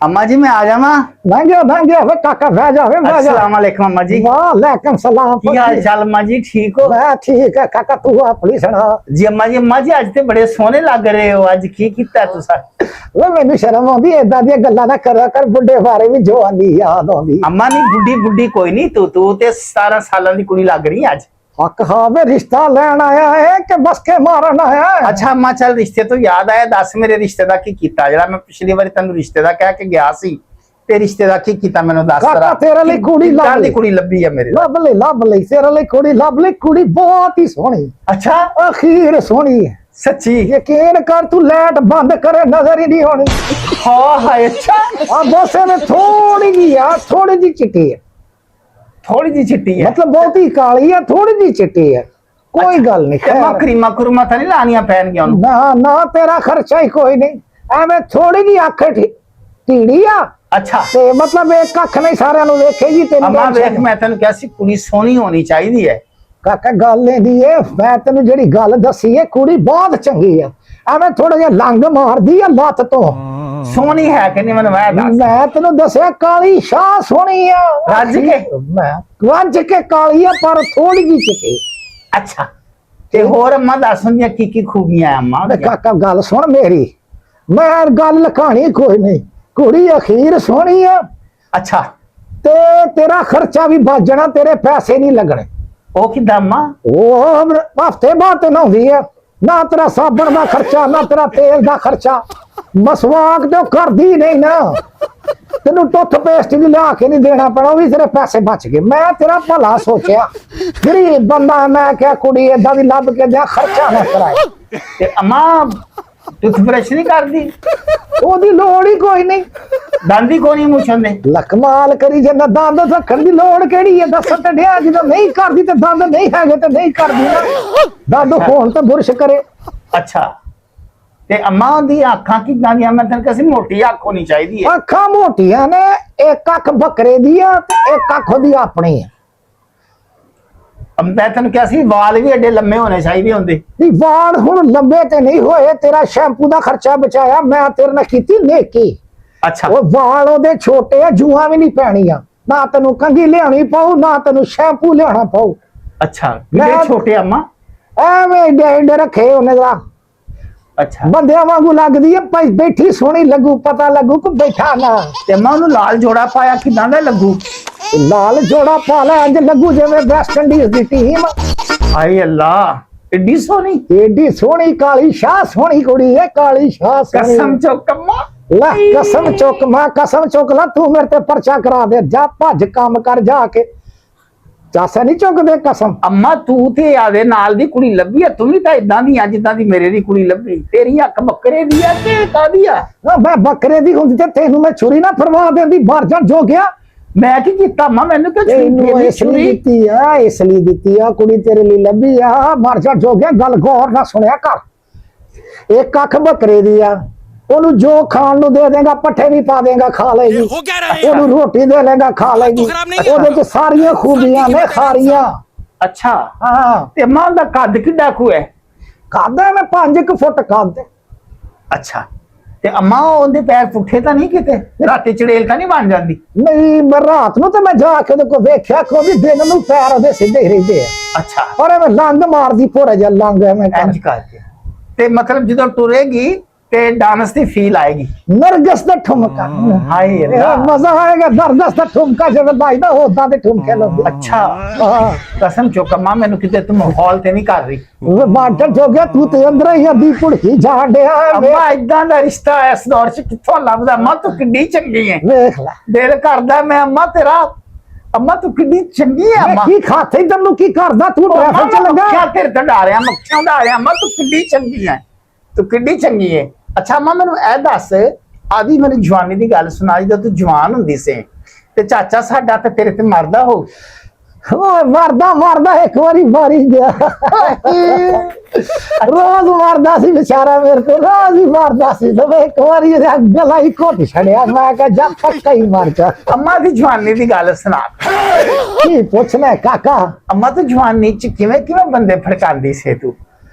अम्मा जी मैं आ जावा। वे काका बह जा वे बह जा। अस्सलाम वालेकुम अम्मा जी। वालेकुम सलाम। की हाल चाल अम्मा जी, ठीक हो? मैं ठीक है काका, तू अपनी सुना। जी अम्मा जी आज ते बड़े सोहने लग रहे हो। आज की कीता तुसा? वे मैनू शर्म आंदी इदां दी गल्लां ना करा कर, बुढ़े बारे भी जवानी याद आंदी। अम्मा नहीं बुढ़ी बुढ़ी कोई नहीं, तू ते 17 साल की कुड़ी लग रही आज। हक हाँ वे रिश्ता लैन आया है कि बस के मारन आया है? अच्छा अम्मा चल रिश्ते तो याद आया, दस मेरे रिश्ते दा की कीता जेड़ा मैं पिछली बारी तेनू रिश्ते दा कह के गया सी, ते रिश्ते दा की कीता मैनू दस। काका तेरे लिए कुड़ी लभ ली, कुड़ी लभी है मेरे। लभ ले तेरे लिए कुड़ी लभ ले, कुड़ी बहुत ही सोहनी। अच्छा अखीर सोहनी है सच्ची? यकीन कर तू लाइट बंद करे नजर ही नहीं होनी। हाँ हाय अच्छा। अब बस में थोड़ी जी यार, थोड़ी जी चिट्टी है, थोड़ी जी चिट्टी है मतलब बहुत ही काली है, थोड़ी जी चिट्टी है। कोई अच्छा। गल नहीं अम्मा क्रीमा कुरमा तो नहीं लानिया पैन गया ना ना, तेरा खर्चा ही कोई नहीं। एवं थोड़ी जी अख टीड़ी आ। अच्छा ते मतलब एक अख नहीं सारे नु वेखेगी तेरी। अम्मा वेख मैं तेन क्या सी कुड़ी सोहनी होनी चाहिए है। काका गल दी है, मैं तेन जेड़ी गल दसी है कुड़ी बहुत चंगी है। एवं थोड़ा जिहा लंग मारदी है लत तो। सोहनी है कि नहीं मैंने मैं तेन दसिया काली शाह सोहनी है। रज के? मैं रज के काली है पर थोड़ी जी चिट्टी। अच्छा ते होर अम्मा दस उन्दियां की खूबियां अम्मा? काका गल सुन मेरी, मैं गल लखानी कोई नहीं, कुड़ी अखीर सोहनी है। अच्छा ते तेरा खर्चा भी बच जाना, तेरे पैसे नहीं लगने। ओ किदा अम्मा? वो हफ्ते बाद नहाउंदी है, ना तेरा साबन का खर्चा ना तेरा तेल का खर्चा। मसवाक तो करदी नहीं ना, तेन टूथपेस्ट भी लिया के नहीं देना पड़ा, भी तेरे पैसे बच गए। मैं तेरा भला सोचा, गरीब बंदा मैं क्या कुड़ी इदा दी लभ के दिया, खर्चा ना कराए। ते अम्मा टूथब्रश नहीं करदी? ओदी लोड़ ही कोई नहीं। दंद ही कोई नहीं मुछन दे? लकमाल करी जन्ना, दंद रखन दी लोड़ केड़ी है दस ते ढिया। जो नहीं करदी ते दंद नहीं हैगे ते नहीं करदी ना, दंद होण ते बुरश करे। अच्छा ते अम्मा दी अखां किदां दी? मैं तेन कैसी मोटी अख होनी चाहिए? अखां मोटियां ने, एक अख बकरे दी है ते एक अख ओदी अपनी है। मैं तेन क्या सी वाल भी एडे लम्बे होने चाहिए होंदे? वाल हुण लंबे ते नहीं होए, तेरा शैम्पू दा खर्चा बचाया मैं तेरे नाल कीती नेकी। अच्छा वो वाल ओदे छोटे आ, जुआं भी नहीं पैणियां, ना तेनू कंघी लियानी पाऊ ना तेनू शैम्पू लियाना पाऊ। अच्छा कितने छोटे अम्मा? एवें एडे एडे रखे उन्हें जरा। अच्छा बंदियां वांगू लगदी है, बैठी सोहनी लगू, पता लगू कि बैठा ना। ते अम्मा उन्हें लाल जोड़ा पाया किदां दा लगू? लाल जोड़ा पा लै अंज लगू जिवें वेस्ट इंडीज दी टीम। हाय अल्लाह एडी सोहनी, एडी सोहनी काली शाह सोहनी कुड़ी है, काली शाह सोहनी। कसम चौक अम्मा। ला कसम चुक, मैं कसम चुक ला, तू मेरे ते पर्चा करा दे, जा भज काम कर जाके। चासा नहीं चुकदे कसम। अम्मा तू ते आदे नाल दी कुड़ी लभी है, तू भी तां इदां दी जिद्दां दी मेरे दी कुड़ी लभी। तेरी अख बकरे दी है ते कादी है? मैं बकरे दी हुंदी ते तेनू मैं छुरी ना फरवा देंदी, मर जा जो गया। मैं की कीता अम्मा? मैनू क्यों इसलिए दित्ती है, इसलिए दित्ती है कुड़ी तेरे लिए लभी है, मर जा जो गया। गल गौर ना सुनिया कर, एक अख बकरे दी है, ओनू जो खान नू दे देगा, पट्ठे भी पा देगा खा लेगी, ओनू रोटी दे लेगा खा लेगी, ओदे च सारियां खूबियां ने खारियां। अच्छा हां ते अम्मा दा कद किड्डा कु है? कद है मैं 5 फुट कद। अच्छा ते अम्मा ओंदे पैर पुठे तां नहीं किते? राती चड़ेल तां नहीं बन जांदी? नहीं मैं रात नू ते मैं जाके ओदे को वेख्या को भी दिन नू पैर ओदे सीधे ही रहंदे आ। अच्छा पर मैं लंग मारदी भोरा जा लंग है मैं इंज करके ते मतलब जदों टुरेगी ते डांस दी फील आएगी? नरगस दा ठुमका। हाय अल्लाह मजा आएगा, नरगस दा ठुमका जब बाईदा होता ते ठुमके लोग। अच्छा हां कसम चौक अम्मा मैनू किते तुम माहौल ते नहीं कर रही? वो बाटर जो गया तू ते अंदर ही अद्धी पुड़की जान दे आ। अम्मा इदां दा रिश्ता इस दौर च कित्थों लभदा? अम्मा तू किड्डी चंगी है, देख ले दिल करदा मैं अम्मा तेरा। अम्मा तू किड्डी चंगी है अम्मा। की खाते तन्नू की करदा तू ट्रैफिक च लगा? क्या तेरे ते डारिया मक्खियां डारिया अम्मा तू किड्डी चंगी है, तू किड्डी चंगी है। अच्छा अम्मा मैनू ए दस, आदि मेरी जवानी दी गल सुना, जदों तू जवान हुंदी सी ते चाचा साडा ते तेरे ते मरदा हो? मरदा मरदा एक बारी मारी गया, रोज मारदा सी बेचारा मेरे को, रोज ही मारदा सी। तो एक बारी गला ही घोट छड़िया, मैं कहा जा पक्का ही मर जा। अम्मा दी जवानी दी गल सुना। की पूछना काका? अम्मा तू जवानी च किवें किवें बंदे फड़कांदी सी तू?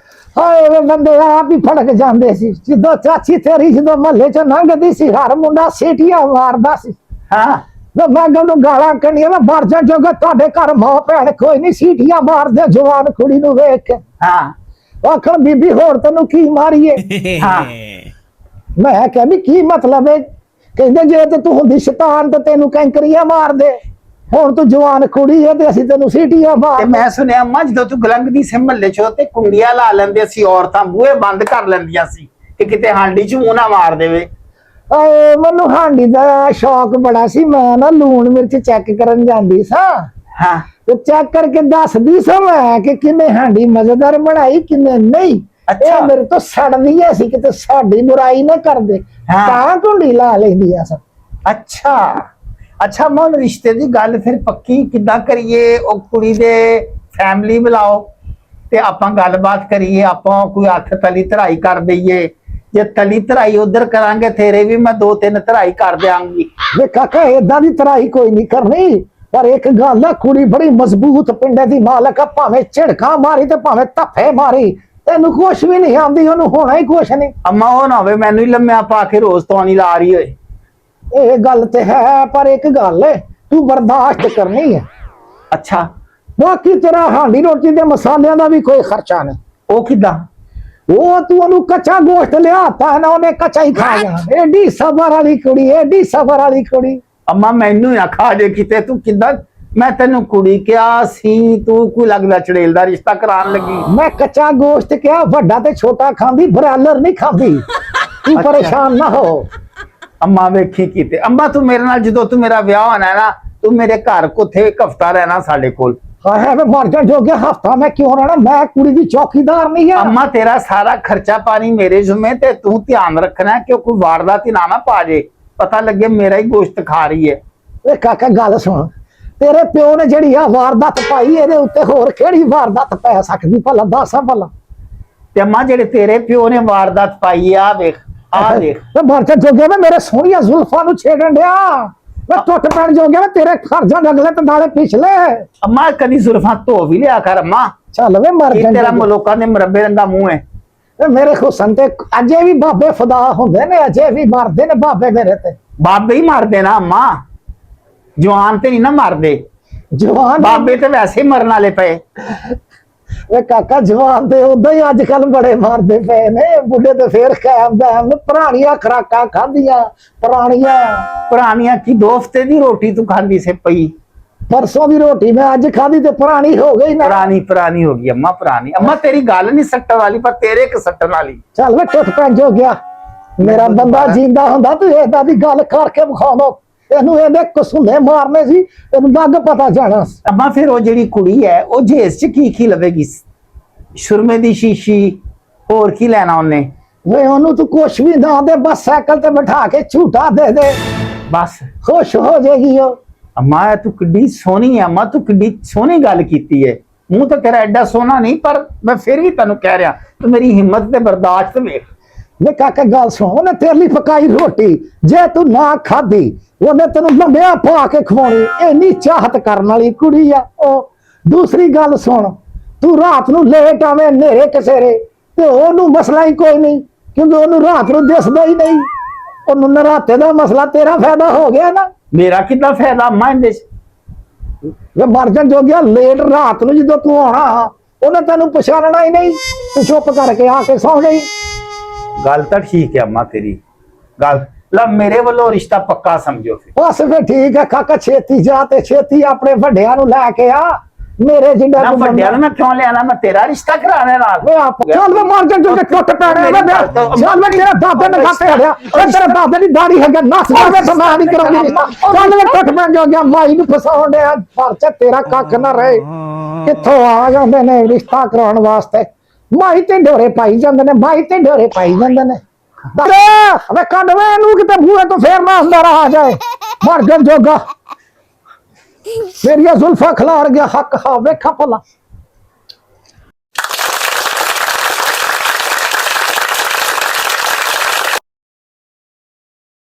ਹਾਏ ਵੇ ਬੰਦੇ ਆਪ ਹੀ ਫੜਕ ਜਾਂਦੇ ਸੀ ਜਦੋਂ ਚਾਚੀ ਤੇਰੀ ਜਦੋਂ ਮਹੱਲੇ ਚ ਲੰਘਦੀ ਸੀ ਹਰ ਮੁੰਡਾ ਸੀਟੀਆਂ ਮਾਰਦਾ ਸੀ ਹਾਂ ਮੈਂ ਨੂੰ ਗਾਲਾਂ ਕੱਢੀਆਂ ਮੈਂ ਮਰ ਜਾ ਜੋਗਾ ਤੁਹਾਡੇ ਘਰ ਮਾਂ ਭੈਣ ਕੋਈ ਨਹੀਂ ਸੀਟੀਆਂ ਮਾਰਦੇ ਜਵਾਨ ਕੁੜੀ ਨੂੰ ਵੇਖ ਕੇ ਹਾਂ ਆਖਣ ਬੀਬੀ ਹੋਰ ਤੈਨੂੰ ਕੀ ਮਾਰੀਏ ਹਾਂ ਮੈਂ ਕਿਹਾ ਵੀ ਕੀ ਮਤਲਬ ਹੈ ਕਹਿੰਦੇ ਜੇ ਤੇ ਤੂੰ ਹੁੰਦੀ ਸ਼ੈਤਾਨ ਤੇ ਤੈਨੂੰ ਕੈਂਕਰੀਆਂ ਮਾਰਦੇ ਹੁਣ ਤੂੰ ਜਵਾਨ ਕੁੜੀ ਹੈ ਤੇ ਅਸੀਂ ਤੈਨੂੰ ਸੀਟੀਆਂ ਤੇ ਮਾਰ ਮੈਂ ਸੁਣਿਆ ਅੰਮਾ ਜਦੋਂ ਤੂੰ ਗਲੰਗਦੀ ਸੀ ਮਹੱਲੇ ਚੋਂ ਤੇ ਕੁੰਡੀਆਂ ਲਾ ਲੈਂਦੇ ਸੀ ਔਰਤਾਂ ਬੂਹੇ ਬੰਦ ਕਰ ਲੈਂਦੀਆਂ ਸੀ ਕਿ ਕਿਤੇ ਹਾਂਡੀ ਚ ਮੂੰਹ ਨਾ ਮਾਰ ਦੇਵੇ ਆਏ ਮੈਨੂੰ ਹਾਂਡੀ ਦਾ ਸ਼ੌਕ ਬੜਾ ਸੀ ਮੈਂ ਨਾ ਲੂਣ ਮਿਰਚ ਚੈੱਕ ਕਰਨ ਜਾਂਦੀ ਸਾਂ ਹਾਂ ਤੇ ਚੈੱਕ ਕਰਕੇ ਦੱਸਦੀ ਸਾਂ ਮੈਂ ਕਿ ਕਿੰਨੇ ਹਾਂਡੀ ਮਜ਼ੇਦਾਰ ਬਣਾਈ ਕਿੰਨੇ ਨਹੀਂ ਅੱਛਾ। ਇਹ ਮੇਰੇ ਤੋਂ ਸੜਦੀ ਐ ਸੀ ਕਿਤੇ ਸਾਡੀ ਬੁਰਾਈ ਨਾ ਕਰਦੇ ਹਾਂ। ਤਾਂ ਕੁੰਡੀ ਲਾ ਲੈਂਦੀਆਂ ਸਾਂ ਅੱਛਾ ਅੱਛਾ ਮਨ ਰਿਸ਼ਤੇ ਦੀ ਗੱਲ ਫਿਰ ਪੱਕੀ ਕਿੱਦਾਂ ਕਰੀਏ ਉਹ ਕੁੜੀ ਦੇ ਫੈਮਿਲੀ ਬੁਲਾਓ ਤੇ ਆਪਾਂ ਗੱਲਬਾਤ ਕਰੀਏ ਆਪਾਂ ਕੋਈ ਹੱਥ ਤਲੀ ਧਰਾਈ ਕਰ ਦਈਏ ਜੇ ਤਲੀ ਧਰਾਈ ਉਧਰ ਕਰਾਂਗੇ ਤੇਰੇ ਵੀ ਮੈਂ 2-3 ਧਰਾਈ ਕਰ ਦਿਆਂਗੀ ਵੇ ਕਾਕਾ ਏਦਾਂ ਦੀ ਤਰਾਈ ਕੋਈ ਨਹੀਂ ਕਰਨੀ ਪਰ ਇੱਕ ਗੱਲ ਆ ਕੁੜੀ ਬੜੀ ਮਜ਼ਬੂਤ ਪਿੰਡੇ ਦੀ ਮਾਲਕ ਆ ਭਾਵੇਂ ਝਿੜਕਾਂ ਮਾਰੀ ਤੇ ਭਾਵੇਂ ਧੱਫੇ ਮਾਰੀ ਤੈਨੂੰ ਕੁਛ ਵੀ ਨਹੀਂ ਆਉਂਦੀ ਉਹਨੂੰ ਹੋਣਾ ਹੀ ਕੁਛ ਨਹੀਂ ਅੰਮਾ ਉਹ ਨਾ ਹੋਵੇ ਮੈਨੂੰ ਹੀ ਲੰਮਿਆ ਪਾ ਕੇ ਰੋਜ਼ ਤੋਣੀ ਲਾ ਰਹੀ ਹੋਏ ਇਹ ਗੱਲ ਤੇ ਹੈ ਪਰ ਇੱਕ ਗੱਲ ਹੈ ਤੂੰ ਬਰਦਾਸ਼ਤ ਕਰਨੀ ਹੈ ਅੱਛਾ ਬਾਕੀ ਤੇਰਾ ਹਾਂਡੀ ਰੋਟੀ ਦੇ ਮਸਾਲਿਆਂ ਦਾ ਵੀ ਕੋਈ ਖਰਚਾ ਨਹੀਂ ਉਹ ਕਿੱਦਾਂ ਉਹ ਤੂੰ ਉਹਨੂੰ ਕੱਚਾ ਗੋਸ਼ਤ ਲਿਆਤਾ ਨਾ ਉਹਨੇ ਕੱਚਾ ਹੀ ਖਾ ਜਾਣਾ ਏਡੀ ਸਬਰ ਵਾਲੀ ਕੁੜੀ ਏਡੀ ਸਬਰ ਵਾਲੀ ਕੁੜੀ ਅੰਮਾ ਮੈਨੂੰ ਨਾ ਖਾ ਜੇ ਕਿਤੇ ਤੂੰ ਕਿੱਦਾਂ ਮੈਂ ਤੈਨੂੰ ਕੁੜੀ ਕਿਹਾ ਸੀ ਤੂੰ ਕੋਈ ਲੱਗਦਾ ਚੜੇਲ ਦਾ ਰਿਸ਼ਤਾ ਕਰਾਉਣ ਲੱਗੀ ਮੈਂ ਕੱਚਾ ਗੋਸ਼ਤ ਕਿਹਾ ਵੱਡਾ ਤੇ ਛੋਟਾ ਖਾਂਦੀ ਬਰਾਲਰ ਨਹੀਂ ਖਾਂਦੀ ਤੂੰ ਅੱਛਾ। ਪਰੇਸ਼ਾਨ ਨਾ ਹੋ ਅੰਮਾ ਵੇਖੀ ਕੀਤੇ ਅੰਮਾ ਤੂੰ ਮੇਰੇ ਨਾਲ ਜਦੋਂ ਤੂੰ ਮੇਰਾ ਵਿਆਹ ਹੋਣਾ ਹੈ ਨਾ ਤੂੰ ਮੇਰੇ ਘਰ ਕੋਥੇ ਇੱਕ ਹਫਤਾ ਰਹਿਣਾ ਸਾਡੇ ਕੋਲ ਹਾਏ ਮੈਂ ਮਰ ਜਾ ਜੋਗੇ ਹਫਤਾ ਮੈਂ ਕਿਉਂ ਰਹਿਣਾ ਮੈਂ ਕੁੜੀ ਦੀ ਚੌਕੀਦਾਰ ਨਹੀਂ ਆ ਅੰਮਾ ਤੇਰਾ ਸਾਰਾ ਖਰਚਾ ਪਾਣੀ ਮੇਰੇ ਜ਼ਿੰਮੇ ਤੇ ਤੂੰ ਧਿਆਨ ਰੱਖਣਾ ਕਿ ਕੋਈ ਵਾਰਦਾਤ ਹੀ ਨਾ ਪਾ ਜੇ ਪਤਾ ਲੱਗੇ ਮੇਰਾ ਹੀ ਗੋਸ਼ਤ ਖਾ ਰਹੀ ਹੈ ਏ ਕਾਕਾ ਗੱਲ ਸੁਣ ਤੇਰੇ ਪਿਓ ਨੇ ਜਿਹੜੀ ਆ ਵਾਰਦਾਤ ਪਾਈ ਇਹਦੇ ਉੱਤੇ ਹੋਰ ਕਿਹੜੀ ਵਾਰਦਾਤ ਪੈ ਸਕਦੀ ਭਲਾ ਦੱਸ ਭਲਾ ਤੇ ਅੰਮਾ ਜਿਹੜੇ ਤੇਰੇ ਪਿਓ ਨੇ ਵਾਰਦਾਤ ਪਾਈ ਆ ਵੇਖ ਆ ਦੇਖ ਮੈਂ ਮਰ ਜਾ ਜੋਗੇ ਮੈਂ ਮੇਰੇ ਸੋਹਣੀਆਂ ਜ਼ੁਲਫਾਂ ਨੂੰ ਛੇੜਨ ਡਿਆ ਮੈਂ ਟੁੱਟ ਪੈਣ ਜੋਗੇ ਮੈਂ ਤੇਰੇ ਖਰਜਾਂ ਦੇ ਅਗਲੇ ਤੇ ਨਾਲੇ ਪਿਛਲੇ ਅੰਮਾ ਕਦੀ ਜ਼ੁਲਫਾਂ ਧੋ ਵੀ ਲਿਆ ਕਰ ਅੰਮਾ ਚੱਲ ਵੇ ਮਰ ਇਹ ਜਾ ਤੇਰਾ ਮਲੋਕਾਂ ਦੇ ਮਰੱਬੇ ਰੰਗਾ ਮੂੰਹ ਹੈ ਵੇ ਮੇਰੇ ਹੁਸਨ ਤੇ ਅਜੇ ਵੀ ਬਾਬੇ ਖੁਦਾ ਹੁੰਦੇ ਨੇ ਅਜੇ ਵੀ ਮਰਦੇ ਨੇ ਬਾਬੇ ਮੇਰੇ ਤੇ ਬਾਬੇ ਹੀ ਮਾਰਦੇ ਨਾ ਅੰਮਾ ਜਵਾਨ ਤੇ ਨਹੀਂ ਨਾ ਮਾਰਦੇ ਜਵਾਨ ਬਾਬੇ ਤੇ ਵੈਸੇ ਹੀ ਮਰਨ ਵਾਲੇ ਪਏ ਵੇ ਕਾਕਾ ਜਵਾਨ ਤੇ ਉਦਾਂ ਹੀ ਅੱਜ ਕੱਲ ਬੜੇ ਮਾਰਦੇ ਪਏ ਨੇ ਬੁੱਢੇ ਤੇ ਫੇਰ ਕਾਇਮ ਦਾ ਪੁਰਾਣੀਆਂ ਖਰਾਕਾਂ ਖਾਧੀਆਂ ਪੁਰਾਣੀਆਂ ਕੀ 2 ਹਫ਼ਤੇ ਦੀ ਰੋਟੀ ਤੂੰ ਖਾਂਦੀ ਸੇ ਪਈ ਪਰਸੋਂ ਦੀ ਰੋਟੀ ਮੈਂ ਅੱਜ ਖਾਧੀ ਤੇ ਪੁਰਾਣੀ ਹੋ ਗਈ ਨਾ ਪੁਰਾਣੀ ਹੋ ਗਈ ਅੰਮਾ ਪੁਰਾਣੀ ਅੰਮਾ ਤੇਰੀ ਗੱਲ ਨਹੀਂ ਸੱਟਣ ਵਾਲੀ ਪਰ ਤੇਰੇ ਇੱਕ ਸੱਟਣ ਵਾਲੀ ਚੱਲ ਵੇ ਟੁੱਟ ਪੈਂਜ ਹੋ ਗਿਆ ਮੇਰਾ ਬੰਦਾ ਜਿੰਦਾ ਹੁੰਦਾ ਤੂੰ ਏਦਾਂ ਦੀ ਗੱਲ ਕਰਕੇ ਵਿਖਾਉਣਾ ਇਹਨੂੰ ਇਹਦੇ ਕਸੂਲੇ ਮਾਰਨੇ ਸੀ ਤੈਨੂੰ ਲੱਗ ਪਤਾ ਜਾਣਾ ਅੰਮਾ ਫਿਰ ਉਹ ਜਿਹੜੀ ਕੁੜੀ ਹੈ ਉਹ ਜੇਸ ਚ ਕੀ ਲਵੇਗੀ ਸ਼ੁਰਮੇ ਦੀ ਸ਼ੀਸ਼ੀ ਹੋਰ ਕੀ ਲੈਣਾ ਉਹਨੇ ਵੇ ਉਹਨੂੰ ਤੂੰ ਕੁਛ ਵੀ ਨਾ ਦੇ ਬਸ ਸਾਈਕਲ ਤੇ ਬਿਠਾ ਕੇ ਝੂਟਾ ਦੇ ਦੇ ਬਸ ਖੁਸ਼ ਹੋ ਜਾਏਗੀ ਉਹ ਅੰਮਾ ਤੂੰ ਕਿੱਡੀ ਸੋਹਣੀ ਹੈ ਅੰਮਾ ਤੂੰ ਕਿੱਡੀ ਸੋਹਣੀ ਗੱਲ ਕੀਤੀ ਹੈ ਮੂੰਹ ਤਾਂ ਤੇਰਾ ਐਡਾ ਸੋਹਣਾ ਨਹੀਂ ਪਰ ਮੈਂ ਫਿਰ ਵੀ ਤੈਨੂੰ ਕਹਿ ਰਿਹਾ ਤੂੰ ਮੇਰੀ ਹਿੰਮਤ ਤੇ ਬਰਦਾਸ਼ਤ ਵੇਖ ਵੇ ਕਾਕਾ ਗੱਲ ਸੁਣ ਉਹਨੇ ਤੇਰੇ ਲਈ ਪਕਾਈ ਰੋਟੀ ਜੇ ਤੂੰ ਨਾ ਖਾਧੀ ਉਹਨੇ ਤੈਨੂੰ ਲੰਬਿਆ ਪਾ ਕੇ ਖਵਾਉਣੀ ਇੰਨੀ ਚਾਹਤ ਕਰਨ ਵਾਲੀ ਕੁੜੀ ਆ ਉਹ ਦੂਸਰੀ ਗੱਲ ਸੁਣ ਤੂੰ ਰਾਤ ਨੂੰ ਲੇਟ ਆਵੇਂ ਹਨੇਰੇ ਕਸੇਰੇ ਤੇ ਉਹਨੂੰ ਮਸਲਾ ਹੀ ਕੋਈ ਨਹੀਂ ਕਿਉਂਕਿ ਉਹਨੂੰ ਰਾਤ ਨੂੰ ਦਿਸਦਾ ਹੀ ਨਹੀਂ ਉਹਨੂੰ ਨਰਾਤੇ ਦਾ ਮਸਲਾ ਤੇਰਾ ਫਾਇਦਾ ਹੋ ਗਿਆ ਨਾ ਮੇਰਾ ਕਿੱਦਾਂ ਫਾਇਦਾ ਅੰਮਾ ਇਹਦੇ ਚ ਵੇ ਮਰ ਜਾ ਜੋਗਿਆ ਲੇਟ ਰਾਤ ਨੂੰ ਜਦੋਂ ਤੂੰ ਆਉਣਾ ਉਹਨੇ ਤੈਨੂੰ ਪਛਾਣਨਾ ਹੀ ਨਹੀਂ ਤੂੰ ਚੁੱਪ ਕਰਕੇ ਆ ਕੇ ਸੌਂ ਗਈ ਗੱਲ ਤਾਂ ਠੀਕ ਹੈ ਅੰਮਾ ਤੇਰੀ ਗੱਲ ਲਾ ਮੇਰੇ ਵੱਲੋਂ ਰਿਸ਼ਤਾ ਪੱਕਾ ਸਮਝੋ ਫਿਰ ਬਸ ਫਿਰ ਠੀਕ ਹੈ ਕਾਕਾ ਛੇਤੀ ਜਾ ਤੇ ਛੇਤੀ ਆਪਣੇ ਵੱਡਿਆਂ ਨੂੰ ਲੈ ਕੇ ਆ ਮੇਰੇ ਜਿੰਦਾ ਨਾ ਵੱਡਿਆਂ ਨੂੰ ਮੈਂ ਕਿਉਂ ਲਿਆਣਾ ਮੈਂ ਤੇਰਾ ਰਿਸ਼ਤਾ ਕਰਾਣਾ ਨਾਲ ਵੇ ਆਪ ਚੱਲ ਵੇ ਮਰ ਜਾ ਜੋਗੇ ਟੁੱਟ ਪੈਣਾ ਵੇ ਚੱਲ ਵੇ ਤੇਰਾ ਦਾਦਾ ਨੇ ਖਾਤੇ ਹੜਿਆ ਵੇ ਤੇਰਾ ਦਾਦੇ ਦੀ ਦਾੜੀ ਹੈਗਾ ਨੱਸ ਜਾਵੇ ਤਾਂ ਮੈਂ ਨਹੀਂ ਕਰਾਂਗੀ ਰਿਸ਼ਤਾ ਚੱਲ ਵੇ ਟੁੱਟ ਪੈਣ ਜੋਗਿਆ ਮਾਈ ਨੂੰ ਫਸਾਉਣ ਡਿਆ ਫਰਚ ਤੇਰਾ ਕੱਖ ਨਾ ਰਹੇ ਕਿੱਥੋਂ ਆ ਜਾਂਦੇ ਨੇ ਰਿਸ਼ਤਾ ਕਰਾਉਣ ਵਾਸਤੇ ਮਾਈ ਤੇ ਢੋਰੇ ਪਾਈ ਜਾਂਦੇ ਨੇ ਮਾਈ ਤੇ ਢੋਰੇ ਪਾਈ ਜਾਂਦੇ ਨੇ ਵੇ ਕੱਢ ਵੇ ਇਹਨੂੰ ਕਿਤੇ ਬੂਹੇ ਤੋਂ ਫੇਰ ਨਾ ਅੰਦਰ ਆ ਜਾਏ ਮਰ ਜਾ ਜੋਗਾ ਮੇਰੀਆਂ ਜ਼ੁਲਫਾਂ ਖਿਲਾਰ ਗਿਆ ਹੱਕ ਹਾ ਵੇਖਾ ਭਲਾ